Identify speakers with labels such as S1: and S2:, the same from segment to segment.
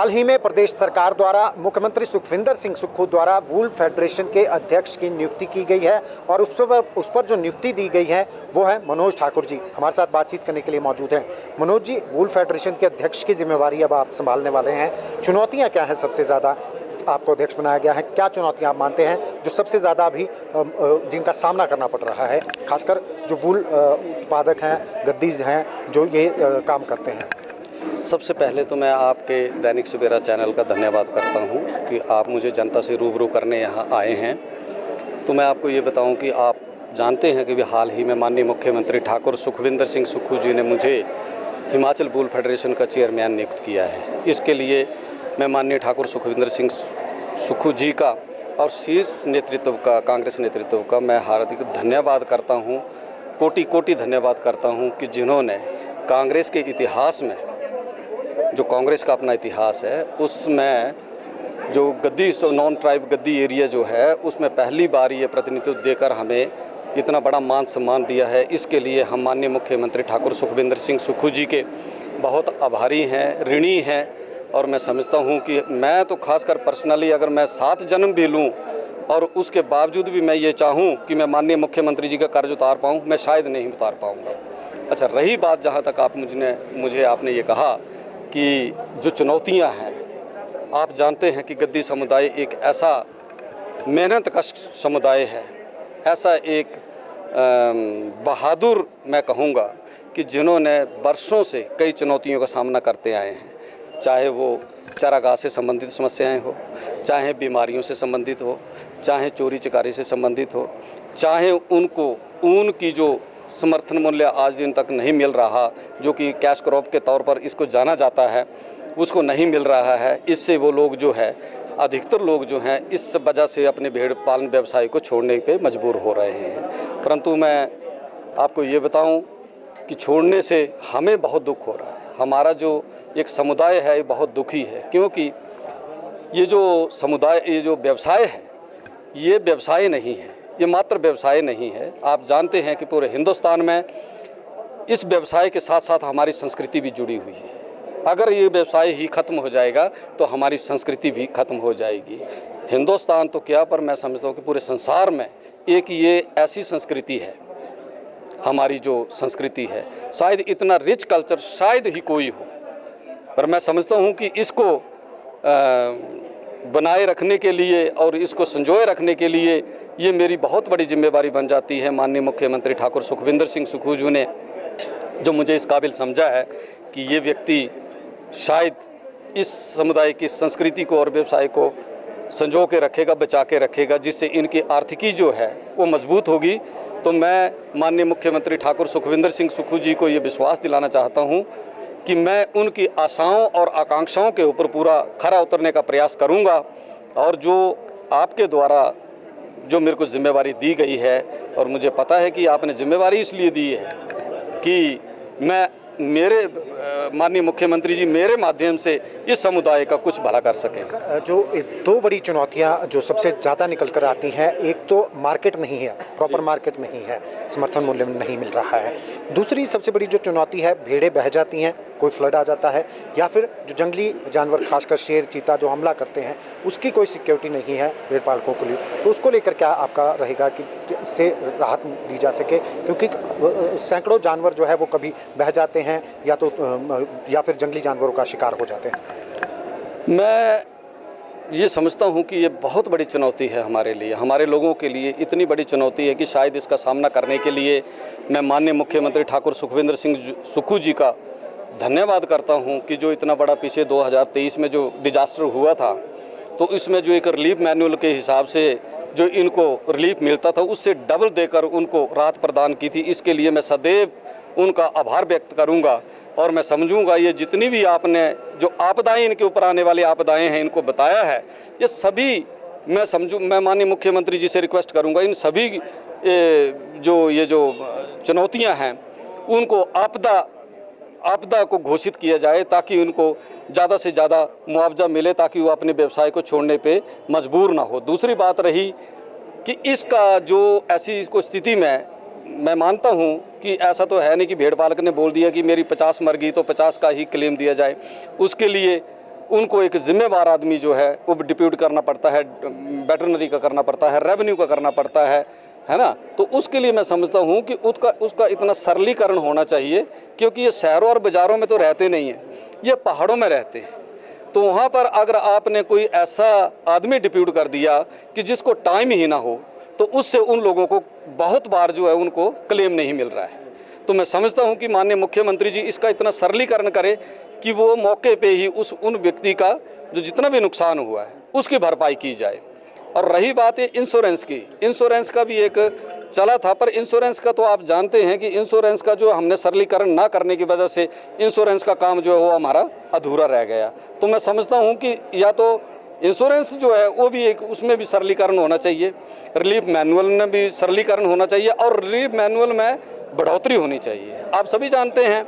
S1: हाल ही में प्रदेश सरकार द्वारा मुख्यमंत्री सुखविंदर सिंह सुक्खू द्वारा वूल फेडरेशन के अध्यक्ष की नियुक्ति की गई है और उस पर जो नियुक्ति दी गई है वो है मनोज ठाकुर जी। हमारे साथ बातचीत करने के लिए मौजूद हैं। मनोज जी, वूल फेडरेशन के अध्यक्ष की जिम्मेवारी अब आप संभालने वाले हैं। चुनौतियाँ क्या हैं सबसे ज़्यादा आपको अध्यक्ष बनाया गया है? क्या चुनौतियाँ आप मानते हैं जो सबसे ज़्यादा अभी जिनका सामना करना पड़ रहा है, खासकर जो वूल उत्पादक हैं, गद्दीज हैं, जो ये काम करते हैं?
S2: सबसे पहले तो मैं आपके दैनिक सवेरा चैनल का धन्यवाद करता हूं कि आप मुझे जनता से रूबरू करने यहाँ आए हैं। तो मैं आपको ये बताऊं कि आप जानते हैं कि हाल ही में माननीय मुख्यमंत्री ठाकुर सुखविंदर सिंह सुक्खू जी ने मुझे हिमाचल वूल फेडरेशन का चेयरमैन नियुक्त किया है। इसके लिए मैं माननीय ठाकुर सुखविंदर सिंह सुक्खू जी का और शीर्ष नेतृत्व का, कांग्रेस नेतृत्व का मैं हार्दिक धन्यवाद करता हूँ, कोटि कोटि धन्यवाद करता हूँ कि जिन्होंने कांग्रेस के इतिहास में, जो कांग्रेस का अपना इतिहास है, उसमें जो गद्दी नॉन ट्राइब गद्दी एरिया जो है उसमें पहली बार ये प्रतिनिधित्व देकर हमें इतना बड़ा मान सम्मान दिया है। इसके लिए हम माननीय मुख्यमंत्री ठाकुर सुखविंदर सिंह सुक्खू जी के बहुत आभारी हैं, ऋणी हैं। और मैं समझता हूँ कि मैं तो खासकर पर्सनली अगर मैं 7 जन्म भी लूँ और उसके बावजूद भी मैं ये चाहूँ कि मैं माननीय मुख्यमंत्री जी का कर्ज उतार पाऊँ, मैं शायद नहीं उतार पाऊँगा। अच्छा, रही बात जहाँ तक आप मुझे आपने ये कहा कि जो चुनौतियां हैं, आप जानते हैं कि गद्दी समुदाय एक ऐसा मेहनत कश समुदाय है, ऐसा एक बहादुर मैं कहूँगा कि जिन्होंने वर्षों से कई चुनौतियों का सामना करते आए हैं, चाहे वो चारागाह से संबंधित समस्याएं हो, चाहे बीमारियों से संबंधित हो, चाहे चोरी चकारी से संबंधित हो, चाहे उनको ऊन की जो समर्थन मूल्य आज दिन तक नहीं मिल रहा, जो कि कैश क्रॉप के तौर पर इसको जाना जाता है, उसको नहीं मिल रहा है। इससे वो लोग जो है, अधिकतर लोग जो हैं, इस वजह से अपने भेड़ पालन व्यवसाय को छोड़ने पे मजबूर हो रहे हैं। परंतु मैं आपको ये बताऊं कि छोड़ने से हमें बहुत दुख हो रहा है। हमारा जो एक समुदाय है ये बहुत दुखी है, क्योंकि ये जो समुदाय, ये जो व्यवसाय है, ये व्यवसाय नहीं है, ये मात्र व्यवसाय नहीं है। आप जानते हैं कि पूरे हिंदुस्तान में इस व्यवसाय के साथ साथ हमारी संस्कृति भी जुड़ी हुई है। अगर ये व्यवसाय ही खत्म हो जाएगा तो हमारी संस्कृति भी खत्म हो जाएगी। हिंदुस्तान तो क्या, पर मैं समझता हूँ कि पूरे संसार में एक ये ऐसी संस्कृति है, हमारी जो संस्कृति है, शायद इतना रिच कल्चर शायद ही कोई हो। पर मैं समझता हूँ कि इसको बनाए रखने के लिए और इसको संजोए रखने के लिए ये मेरी बहुत बड़ी जिम्मेवारी बन जाती है। माननीय मुख्यमंत्री ठाकुर सुखविंदर सिंह सुक्खू जी ने जो मुझे इस काबिल समझा है कि ये व्यक्ति शायद इस समुदाय की संस्कृति को और व्यवसाय को संजो के रखेगा, बचा के रखेगा, जिससे इनकी आर्थिकी जो है वो मजबूत होगी। तो मैं माननीय मुख्यमंत्री ठाकुर सुखविंदर सिंह सुक्खू जी को ये विश्वास दिलाना चाहता हूँ कि मैं उनकी आशाओं और आकांक्षाओं के ऊपर पूरा खरा उतरने का प्रयास करूँगा। और जो आपके द्वारा जो मेरे को जिम्मेवारी दी गई है, और मुझे पता है कि आपने जिम्मेवारी इसलिए दी है कि मैं माननीय मुख्यमंत्री जी मेरे माध्यम से इस समुदाय का कुछ भला कर सकें।
S1: जो 2 बड़ी चुनौतियां जो सबसे ज़्यादा निकल कर आती हैं, एक तो मार्केट नहीं है, प्रॉपर मार्केट नहीं है, समर्थन मूल्य नहीं मिल रहा है। दूसरी सबसे बड़ी जो चुनौती है, भेड़ें बह जाती हैं, कोई फ्लड आ जाता है, या फिर जो जंगली जानवर खासकर शेर, चीता जो हमला करते हैं, उसकी कोई सिक्योरिटी नहीं है भेड़ पालकों के लिए। तो उसको लेकर क्या आपका रहेगा कि इससे राहत दी जा सके? क्योंकि सैकड़ों जानवर जो है वो कभी बह जाते हैं या फिर जंगली जानवरों का शिकार हो जाते हैं।
S2: मैं ये समझता हूँ कि ये बहुत बड़ी चुनौती है हमारे लिए, हमारे लोगों के लिए इतनी बड़ी चुनौती है कि शायद इसका सामना करने के लिए मैं माननीय मुख्यमंत्री ठाकुर सुखविंदर सिंह सुक्खू जी का धन्यवाद करता हूँ कि जो इतना बड़ा पीछे 2023 में जो डिजास्टर हुआ था, तो इसमें जो एक रिलीफ मैनुअल के हिसाब से जो इनको रिलीफ मिलता था, उससे डबल देकर उनको राहत प्रदान की थी। इसके लिए मैं सदैव उनका आभार व्यक्त करूंगा। और मैं समझूंगा ये जितनी भी आपने जो आपदाएं, इनके ऊपर आने वाली आपदाएं हैं, इनको बताया है, ये सभी मैं माननीय मुख्यमंत्री जी से रिक्वेस्ट करूंगा, इन सभी ये जो चुनौतियां हैं उनको आपदा को घोषित किया जाए, ताकि उनको ज़्यादा से ज़्यादा मुआवजा मिले, ताकि वो अपने व्यवसाय को छोड़ने पे मजबूर ना हो। दूसरी बात रही कि इसका जो ऐसी को स्थिति में मैं मानता हूं कि ऐसा तो है नहीं कि भेड़ पालक ने बोल दिया कि मेरी 50 मर गई तो 50 का ही क्लेम दिया जाए। उसके लिए उनको एक जिम्मेवार आदमी जो है वो डिप्यूट करना पड़ता है, वेटरनरी का करना पड़ता है, रेवेन्यू का करना पड़ता है ना। तो उसके लिए मैं समझता हूँ कि उसका इतना सरलीकरण होना चाहिए, क्योंकि ये शहरों और बाज़ारों में तो रहते नहीं हैं, ये पहाड़ों में रहते हैं। तो वहाँ पर अगर आपने कोई ऐसा आदमी डिप्यूट कर दिया कि जिसको टाइम ही ना हो, तो उससे उन लोगों को बहुत बार जो है उनको क्लेम नहीं मिल रहा है। तो मैं समझता हूँ कि माननीय मुख्यमंत्री जी इसका इतना सरलीकरण करें कि वो मौके पे ही उन व्यक्ति का जो जितना भी नुकसान हुआ है उसकी भरपाई की जाए। और रही बात है इंश्योरेंस की, इंश्योरेंस का भी एक चला था, पर इंश्योरेंस का तो आप जानते हैं कि इंश्योरेंस का जो हमने सरलीकरण ना करने की वजह से इंश्योरेंस का काम जो है वो हमारा अधूरा रह गया। तो मैं समझता हूँ कि या तो इंश्योरेंस जो है वो भी एक उसमें भी सरलीकरण होना चाहिए, रिलीफ मैनुअल में भी सरलीकरण होना चाहिए और रिलीफ मैनुअल में बढ़ोतरी होनी चाहिए। आप सभी जानते हैं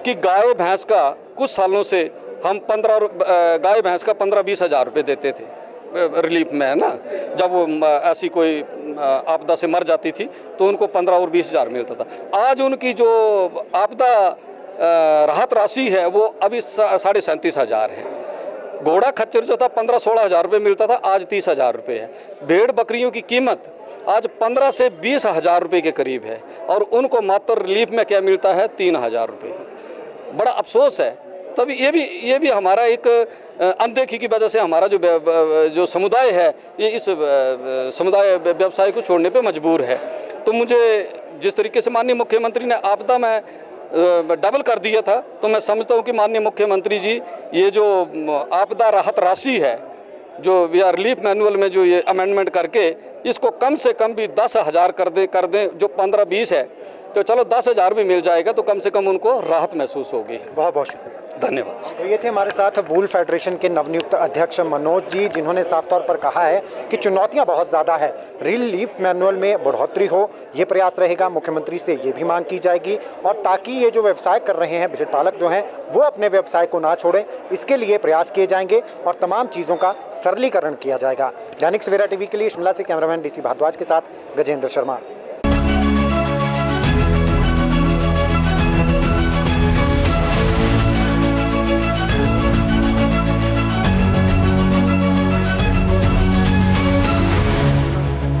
S2: कि गाय भैंस का कुछ सालों से हम गाय भैंस का 15-20 हज़ार रुपये देते थे रिलीफ में, है ना। जब वो ऐसी कोई आपदा से मर जाती थी तो उनको 15 और 20 हज़ार मिलता था। आज उनकी जो आपदा राहत राशि है वो अभी 37,500 है। घोड़ा खच्चर जो था 15-16 हज़ार रुपये मिलता था, आज 30 हज़ार रुपये है। भेड़ बकरियों की कीमत आज 15 से 20 हज़ार रुपये के करीब है और उनको मात्र रिलीफ में क्या मिलता है, 3 हज़ार रुपये। बड़ा अफसोस है। तब ये भी हमारा एक अनदेखी की वजह से हमारा जो समुदाय है ये इस समुदाय व्यवसाय को छोड़ने पे मजबूर है। तो मुझे जिस तरीके से माननीय मुख्यमंत्री ने आपदा में डबल कर दिया था, तो मैं समझता हूँ कि माननीय मुख्यमंत्री जी ये जो आपदा राहत राशि है जो या रिलीफ मैनुअल में जो ये अमेंडमेंट करके इसको कम से कम भी 10 हज़ार कर दें। जो 15-20 है तो चलो 10 हज़ार भी मिल जाएगा तो कम से कम उनको राहत महसूस होगी।
S1: बहुत बहुत शुक्रिया,
S2: धन्यवाद।
S1: तो ये थे हमारे साथ वूल फेडरेशन के नवनियुक्त अध्यक्ष मनोज जी, जिन्होंने साफ तौर पर कहा है कि चुनौतियां बहुत ज़्यादा है, रिलीफ मैनुअल में बढ़ोतरी हो, ये प्रयास रहेगा। मुख्यमंत्री से ये भी मांग की जाएगी और ताकि ये जो व्यवसाय कर रहे हैं भेड़ पालक जो हैं वो अपने व्यवसाय को ना छोड़ें, इसके लिए प्रयास किए जाएंगे और तमाम चीज़ों का सरलीकरण किया जाएगा। दैनिक सवेरा टीवी के लिए शिमला से कैमरामैन DC भारद्वाज के साथ गजेंद्र शर्मा।